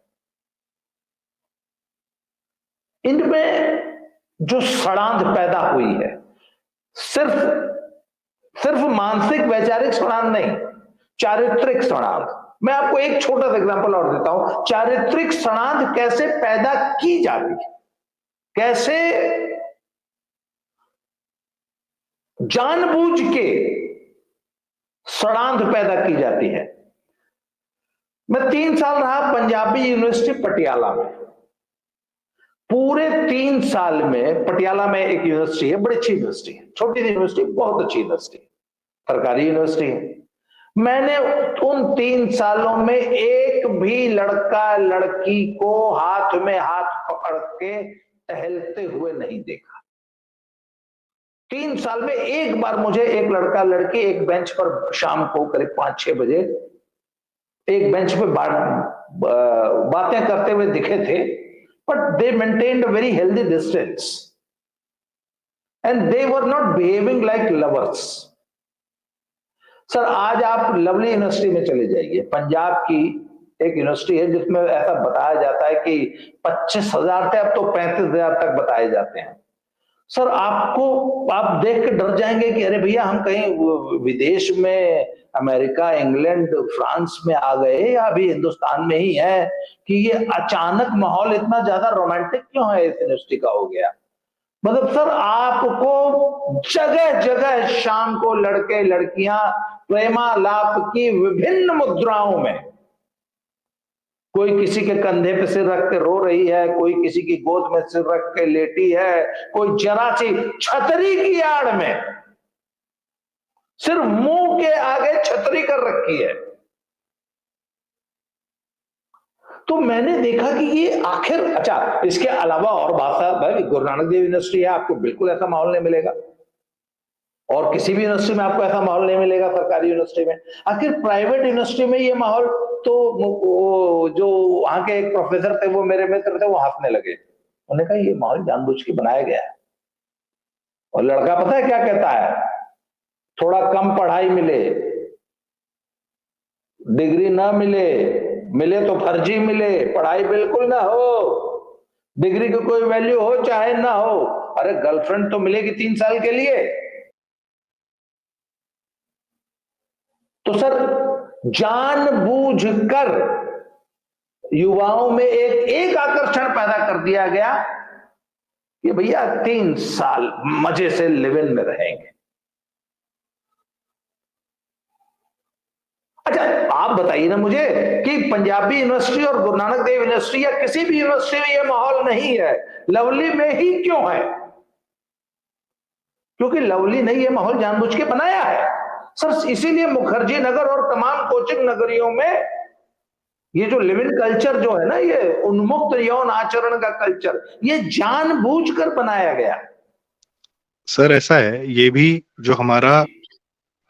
इनमें जो सड़ांध पैदा हुई है, सिर्फ मानसिक वैचारिक सड़ांध नहीं, चारित्रिक सड़ांध। मैं आपको एक छोटा सा एग्जांपल और देता हूं, चारित्रिक सड़ांध कैसे पैदा की जाती है, कैसे जानबूझ के सड़ांध पैदा की जाती है। मैं 3 साल रहा पंजाबी यूनिवर्सिटी पटियाला में। पूरे 3 साल में पटियाला में एक यूनिवर्सिटी है, बड़ी अच्छी यूनिवर्सिटी है, छोटी सी यूनिवर्सिटी, बहुत अच्छी यूनिवर्सिटी, सरकारी यूनिवर्सिटी है। मैंने उन 3 सालों में एक भी लड़का लड़की को हाथ में हाथ पकड़ के टहलते हुए नहीं देखा। 3 साल में एक बार मुझे एक लड़का लड़की एक बेंच पर शाम को करीब 5-6 बजे एक बेंच पे बातें करते हुए दिखे थे, but they maintained a very healthy distance and they were not behaving like lovers. Sir आज आप लवली यूनिवर्सिटी में चले जाइए, पंजाब की एक यूनिवर्सिटी है जिसमें ऐसा बताया जाता है कि 25,000 थे, अब तो 35,000 तक बताए जाते हैं। सर आप देख के डर जाएंगे कि अरे भैया हम कहीं विदेश में, अमेरिका, इंग्लैंड, फ्रांस में आ गए या अभी हिंदुस्तान में ही है कि ये अचानक माहौल इतना ज्यादा रोमांटिक क्यों है इस यूनिवर्सिटी का हो गया। मतलब सर आपको जगह जगह शाम को लड़के लड़कियां प्रेमालाप की विभिन्न मुद्राओं में, कोई किसी के कंधे पे सिर रख के रो रही है, कोई किसी की गोद में सिर रख के लेटी है, कोई जरा सी छतरी की आड़ में सिर्फ मुंह के आगे छतरी कर रखी है। तो मैंने देखा कि ये आखिर, अच्छा इसके अलावा और बात है भाई, गुरु नानक देव यूनिवर्सिटी है, आपको बिल्कुल ऐसा माहौल नहीं मिलेगा और किसी भी यूनिवर्सिटी में आपको ऐसा माहौल नहीं मिलेगा, सरकारी यूनिवर्सिटी में। आखिर प्राइवेट यूनिवर्सिटी में ये माहौल, तो जो वहां के एक प्रोफेसर थे, वो मेरे मित्र थे, वो हंसने लगे। उन्होंने कहा ये माहौल जानबूझ के बनाया गया है। और लड़का पता है क्या कहता है, थोड़ा कम पढ़ाई मिले, डिग्री ना मिले तो फर्जी मिले, पढ़ाई बिल्कुल ना हो, डिग्री की कोई वैल्यू हो चाहे ना हो, अरे गर्लफ्रेंड तो मिलेगी 3 साल के लिए। तो सर जानबूझकर युवाओं में एक आकर्षण पैदा कर दिया गया कि भैया 3 साल मजे से लिव इन में रहेंगे। अच्छा आप बताइए ना मुझे कि पंजाबी यूनिवर्सिटी और गुरु नानक देव यूनिवर्सिटी या किसी भी यूनिवर्सिटी में यह माहौल नहीं है, लवली में ही क्यों है? क्योंकि लवली ने यह माहौल जानबूझ के बनाया है सर। इसीलिए मुखर्जी नगर और तमाम कोचिंग नगरियों में ये जो लिव इन कल्चर जो है ना, ये उन्मुक्त यौन आचरण का कल्चर, ये जानबूझकर बनाया गया। सर ऐसा है, ये भी जो हमारा,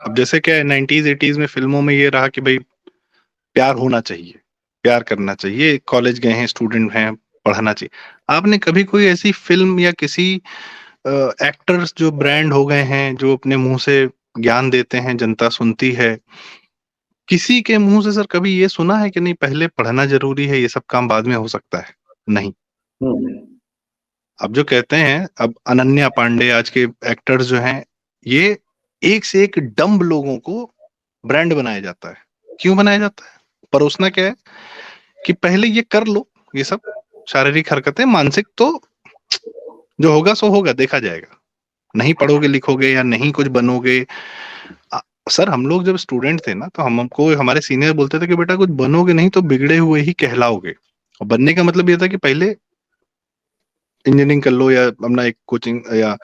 अब जैसे क्या है 90s 80s में फिल्मों में ये रहा कि भाई प्यार होना चाहिए, प्यार करना चाहिए, कॉलेज गए हैं, स्टूडेंट हैं, पढ़ना चाहिए। आपने कभी कोई ऐसी फिल्म या किसी एक्टर्स जो ब्रांड हो गए हैं, जो अपने मुंह से ज्ञान देते हैं, जनता सुनती है, किसी के मुंह से सर कभी ये सुना है कि नहीं पहले पढ़ना जरूरी है, ये सब काम बाद में हो सकता है? नहीं। हम्म। अब जो कहते हैं, अब अनन्या पांडे आज के एक्टर्स जो हैं, ये एक से एक डम्ब लोगों को ब्रांड बनाया जाता है। क्यों बनाया जाता है? परोसना क्या है कि पहले ये कर लो, ये सब शारीरिक हरकतें, मानसिक तो जो होगा सो होगा, देखा जाएगा। नहीं पढ़ोगे लिखोगे या नहीं कुछ बनोगे। आ, सर हम लोग जब स्टूडेंट थे ना, तो हमको हमारे सीनियर बोलते थे कि बेटा कुछ बनोगे नहीं तो बिगड़े हुए ही कहलाओगे। और बनने का मतलब ये था कि पहले इंजीनियरिंग कर लो या अपना एक कोचिंग, या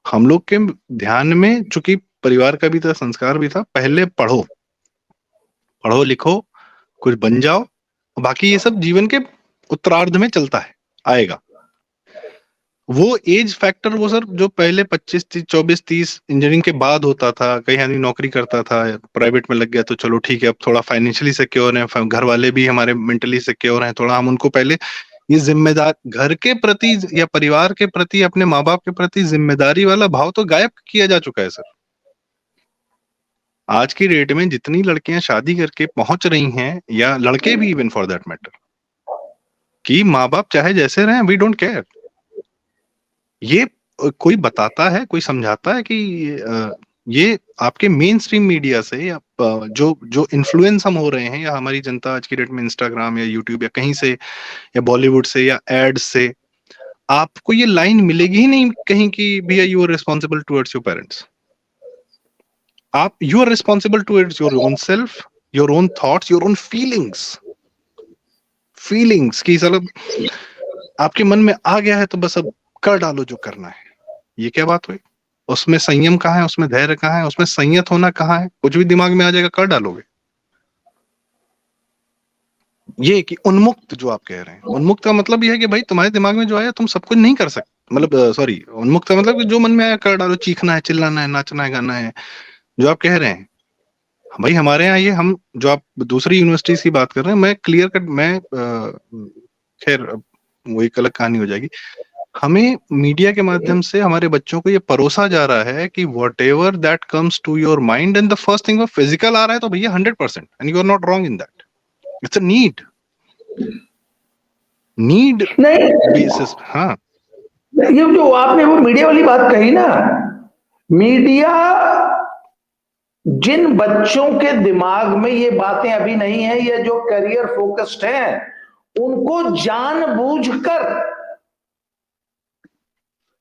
हम लोग के ध्यान में चूंकि परिवार का भी था, संस्कार भी था, पहले पढ़ो, पढ़ो लिखो, कुछ बन जाओ, बाकी ये सब जीवन के उत्तरार्ध में चलता है, आएगा। वो एज फैक्टर, वो सर जो पहले 25 24 30 इंजीनियरिंग के बाद होता था, कहीं आदमी नौकरी करता था, प्राइवेट में लग गया तो चलो ठीक है, अब थोड़ा फाइनेंशियली सिक्योर है, घर वाले भी हमारे मेंटली सिक्योर हैं, थोड़ा हम उनको पहले ये जिम्मेदार घर के प्रति या परिवार के प्रति, अपने माँ बाप के प्रति जिम्मेदारी वाला भाव तो गायब किया जा चुका है सर। आज की डेट में जितनी लड़कियां शादी करके पहुंच रही हैं, या लड़के भी इवन फॉर दैट मैटर, कि माँ बाप चाहे जैसे रहें, वी डोंट केयर। ये कोई बताता है, कोई समझाता है कि ये आपके मेन स्ट्रीम मीडिया से, या जो जो इन्फ्लुएंस हम हो रहे हैं, या हमारी जनता आज की डेट में इंस्टाग्राम या यूट्यूब या कहीं से, या बॉलीवुड से या एड्स से, आपको ये लाइन मिलेगी ही नहीं कहीं कि भैया you are responsible towards your parents. आप you are responsible towards your own self, your own thoughts, your own feelings की मतलब आपके मन में आ गया है तो बस अब कर डालो जो करना है। ये क्या बात हुई? उसमें संयम कहाँ है, उसमें धैर्य कहाँ है, उसमें संयत होना कहाँ है? कुछ भी दिमाग में आ जाएगा कर डालोगे। ये कि उन्मुक्त जो आप कह रहे हैं, उन्मुक्त का मतलब ये है कि भाई तुम्हारे दिमाग में जो आया तुम सब कुछ नहीं कर सकते, मतलब सॉरी, उन्मुक्त का मतलब कि जो मन में आया कर डालो, चीखना है, चिल्लाना है, नाचना है, गाना है, जो आप कह रहे हैं। भाई हमारे यहाँ ये, हम जो आप दूसरी यूनिवर्सिटीज की बात कर रहे हैं, मैं क्लियर कट, मैं खैर वो एक अलग कहानी हो जाएगी। हमें मीडिया के माध्यम से हमारे बच्चों को ये परोसा जा रहा है कि whatever that comes to your mind, and the first thing वो फिजिकल आ रहा है तो भैया 100%, and you are not wrong in that, it's a need नहीं, बेसिस। हाँ, ये जो आपने वो मीडिया वाली बात कही ना, मीडिया जिन बच्चों के दिमाग में ये बातें अभी नहीं है, ये जो करियर फोकस्ड हैं, उनको जानबूझकर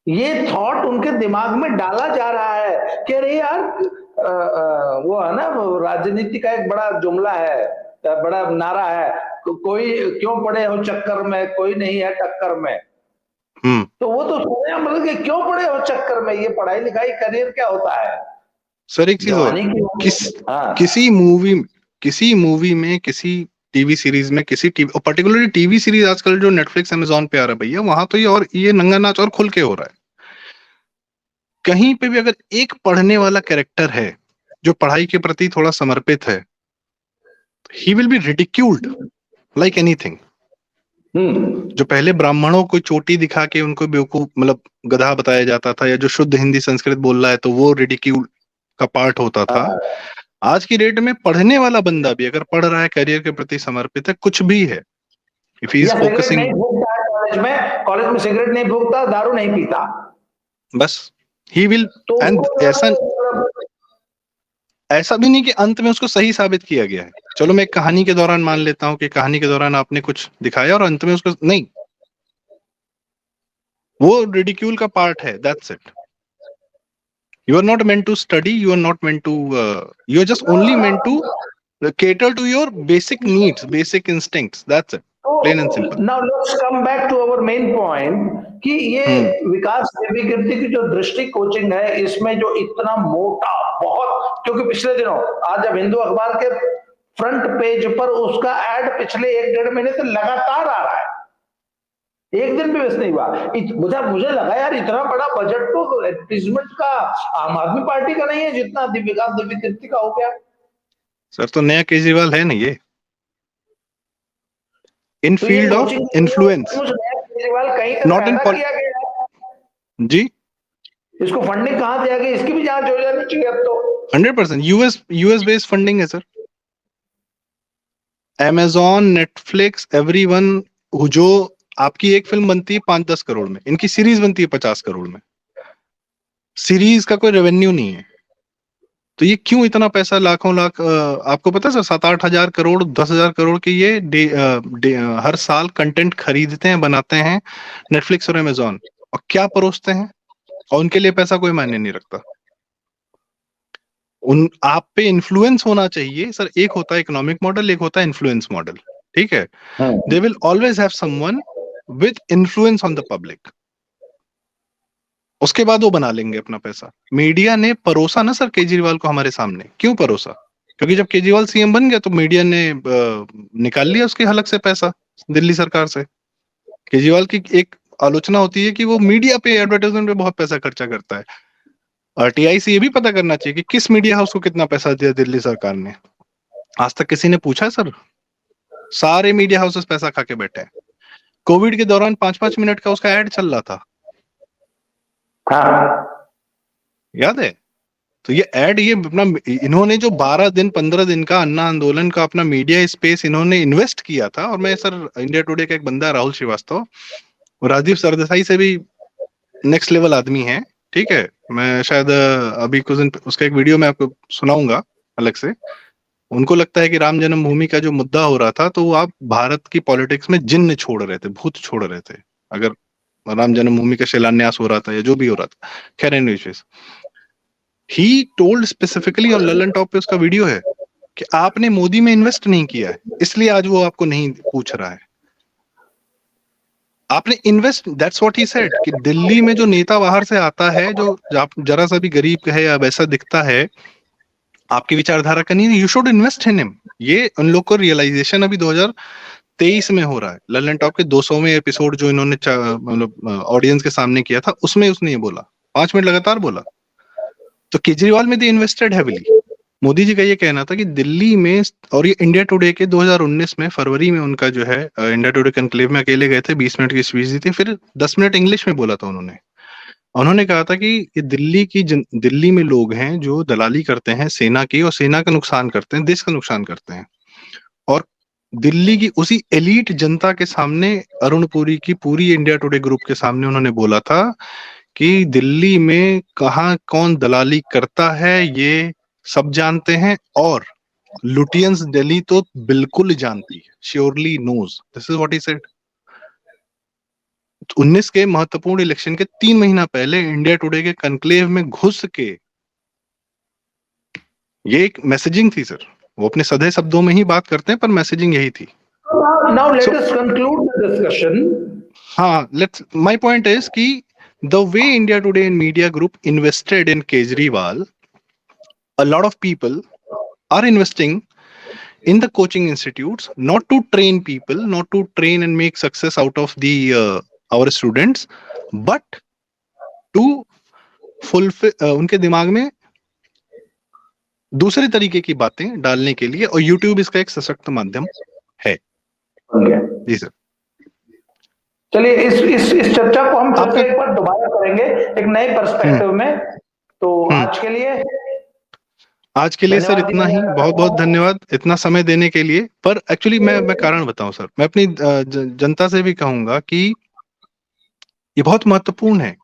ये थॉट उनके दिमाग में डाला जा रहा है कि अरे यार, वो है ना, वो राजनीति का एक बड़ा जुमला है, बड़ा नारा है, कोई क्यों पड़े हो चक्कर में, कोई नहीं है टक्कर में। तो वो तो सुने, मतलब कि क्यों पड़े हो चक्कर में, ये पढ़ाई लिखाई करियर क्या होता है? सर एक चीज और, जवानी की किस हाँ, किसी मूवी में, किसी टीवी सीरीज में, किसी टीवी, और पर्टिकुलरली टीवी सीरीज आजकल जो नेटफ्लिक्स अमेजॉन पे आ रहा है भैया, वहां तो ये और ये नंगा नाच और खुल के हो रहा है। कहीं पे भी अगर एक पढ़ने वाला कैरेक्टर है जो पढ़ाई के प्रति थोड़ा समर्पित है, he will be ridiculed like anything. जो पहले ब्राह्मणों को चोटी दिखा के उनको बेवकूफ, मतलब गधा बताया जाता था, या जो शुद्ध हिंदी संस्कृत बोल रहा है तो वो रिडिक्यूल का पार्ट होता था, हाँ। आज की डेट में पढ़ने वाला बंदा भी अगर पढ़ रहा है, करियर के प्रति समर्पित है, कुछ भी है, इफ ही इज या सिगरेट फोकसिंग, नहीं फूकता है कॉलेज में सिगरेट नहीं फूकता, दारू नहीं पीता, बस ही विल। तो एंड उसको ऐसा ऐसा भी नहीं कि अंत में उसको सही साबित किया गया है। चलो मैं एक कहानी के दौरान मान लेता हूँ कि कहानी के दौरान आपने कुछ दिखाया और अंत में उसको नहीं, वो रिडिक्यूल का पार्ट है, that's it. You are not meant to study, you are not meant to you are just only meant to cater to your basic needs, basic instincts, that's it, plain and simple. Now let's come back to our main point कि ये विकास देवी कीर्ति की जो दृष्टि coaching है, इसमें जो इतना मोटा बहुत, क्योंकि पिछले दिनों आज जब हिंदू अखबार के फ्रंट पेज पर उसका एड पिछले 1 डेढ़ महीने से लगातार आ रहा है, एक दिन भी वेस्ट नहीं हुआ। मुझे लगा यार इतना बड़ा बजट तो एडवर्टीजमेंट का आम आदमी पार्टी का नहीं है जितना विकास देवी कीर्ति का हो गया। सर तो नया केजरीवाल है ना ये, इन तो ये field of coaching influence, Kejriwal कहीं से नॉट इन पैदा किया गया है, जी। इसको फंडिंग कहाँ दिया गया, इसकी भी जांच हो जानी चाहिए अब तो। 100% यूएस बेस्ड फंडिंग है सर। Amazon, नेटफ्लिक्स, एवरीवन, जो आपकी एक फिल्म बनती है 5-10 करोड़ में, इनकी सीरीज बनती है 50 करोड़ में। सीरीज का कोई रेवेन्यू नहीं है, तो ये क्यों इतना पैसा लाखों लाख आपको पता है सर, 7-8 हजार करोड़, 10 हजार करोड़ के ये हर साल कंटेंट खरीदते हैं, बनाते हैं नेटफ्लिक्स और अमेजोन, और क्या परोसते हैं, और उनके लिए पैसा कोई मायने नहीं रखता। उन आप पे इन्फ्लुएंस होना चाहिए सर। एक होता है इकोनॉमिक मॉडल, एक होता है इन्फ्लुएंस मॉडल, ठीक है। They will always have someone with influence on the public, उसके बाद वो बना लेंगे अपना पैसा। मीडिया ने परोसा ना सर केजरीवाल को हमारे सामने, क्यों परोसा? क्योंकि जब केजरीवाल सीएम बन गया तो मीडिया ने निकाल लिया उसके हलक से पैसा, दिल्ली सरकार से। केजरीवाल की एक आलोचना होती है कि वो मीडिया पे, एडवर्टाइजमेंट पे बहुत पैसा खर्चा करता है। आरटीआई से ये भी पता करना चाहिए कि किस मीडिया हाउस को कितना पैसा दिया दिल्ली सरकार ने। आज तक किसी ने पूछा सर? सारे मीडिया हाउसेस पैसा खा के बैठे हैं। कोविड के दौरान 5-5 मिनट का उसका एड चल रहा था, हाँ, याद है? तो ये एड, ये अपना इन्होंने जो 12 दिन 15 दिन का अन्ना आंदोलन का अपना मीडिया स्पेस इन्होंने इन्वेस्ट किया था। और मैं सर, इंडिया टुडे का एक बंदा राहुल श्रीवास्तव, राजीव सरदेसाई से भी नेक्स्ट लेवल आदमी है, ठीक है। मैं शायद अभी कुछ दिन उसका एक वीडियो मैं आपको सुनाऊंगा अलग से। उनको लगता है कि राम जन्मभूमि का जो मुद्दा हो रहा था, तो वो आप भारत की पॉलिटिक्स में जिन्न छोड़ रहे थे, भूत छोड़ रहे थे, अगर राम जन्मभूमि का शिलान्यास हो रहा था या जो भी हो रहा था। खैर एनीवेज, ही टोल्ड स्पेसिफिकली, और ललन टॉप पे उसका वीडियो है, कि आपने मोदी में इन्वेस्ट नहीं किया है, इसलिए आज वो आपको नहीं पूछ रहा है। आपने invest, that's what he said, कि दिल्ली में जो नेता बाहर से आता है, जो जरा सा भी गरीब है या वैसा दिखता है, आपकी विचारधारा का नहीं, you should invest in him. ये उन लोग को रियलाइजेशन अभी 2023 में हो रहा है। ललन टॉप के 200वें एपिसोड जो इन्होंने मतलब ऑडियंस के सामने किया था, उसमें उसने ये बोला, 5 मिनट लगातार बोला। तो केजरीवाल में दे इन्वेस्टेड हैविली। मोदी जी का ये कहना था कि दिल्ली में, और ये इंडिया टुडे के 2019 में फरवरी में उनका जो है इंडिया टुडे कन्क्लेव में अकेले गए थे, 20 मिनट की स्पीच दी थी, फिर 10 मिनट इंग्लिश में बोला था उन्होंने कहा था कि ये दिल्ली में लोग हैं जो दलाली करते हैं सेना की, और सेना का नुकसान करते हैं, देश का नुकसान करते हैं। और दिल्ली की उसी एलीट जनता के सामने, अरुण पुरी की पूरी इंडिया टुडे ग्रुप के सामने उन्होंने बोला था कि दिल्ली में कहाँ कौन दलाली करता है ये सब जानते हैं, और लुटियंस दिल्ली तो बिल्कुल जानती है, surely knows, this is what he said. 19 के महत्वपूर्ण इलेक्शन के 3 महीना पहले इंडिया टुडे के कन्क्लेव में घुस के, ये एक मैसेजिंग थी सर। वो अपने सधे शब्दों में ही बात करते हैं, पर मैसेजिंग यही थी। Now let us conclude the discussion. हाँ, my point is कि the way India Today and media group invested in Kejriwal, a lot of people are investing in the coaching institutes, not to train people, not to train and make success out of the our students, but to fulfill उनके दिमाग में दूसरे तरीके की बातें डालने के लिए, और YouTube इसका एक सशक्त माध्यम है। जी सर। चलिए इस चर्चा को हम फिर से एक बार दोबारा करेंगे एक नए पर्सपेक्टिव में। तो आज के लिए सर इतना ही। बहुत बहुत धन्यवाद इतना समय देने के लिए। पर एक्चुअली मैं कारण बताऊं सर, मैं अपनी जनता से भी कहूंगा कि ये बहुत महत्वपूर्ण है,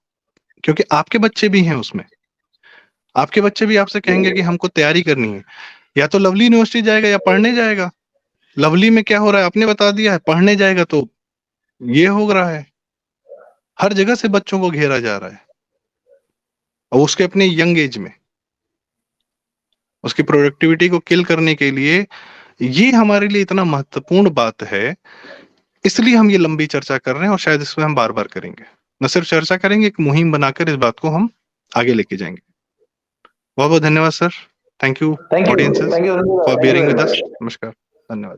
क्योंकि आपके बच्चे भी हैं उसमें। आपके बच्चे भी आपसे कहेंगे कि हमको तैयारी करनी है, या तो लवली यूनिवर्सिटी जाएगा या पढ़ने जाएगा। लवली में क्या हो रहा है आपने बता दिया है, पढ़ने जाएगा तो ये हो रहा है। हर जगह से बच्चों को घेरा जा रहा है, और उसके अपने यंग एज में उसकी प्रोडक्टिविटी को किल करने के लिए ये हमारे लिए इतना महत्वपूर्ण बात है। इसलिए हम ये लंबी चर्चा कर रहे हैं, और शायद इसमें हम बार बार करेंगे। न सिर्फ चर्चा करेंगे, एक मुहिम बनाकर इस बात को हम आगे लेके जाएंगे। बहुत बहुत धन्यवाद sir. Thank you audiences for bearing with us. नमस्कार, धन्यवाद।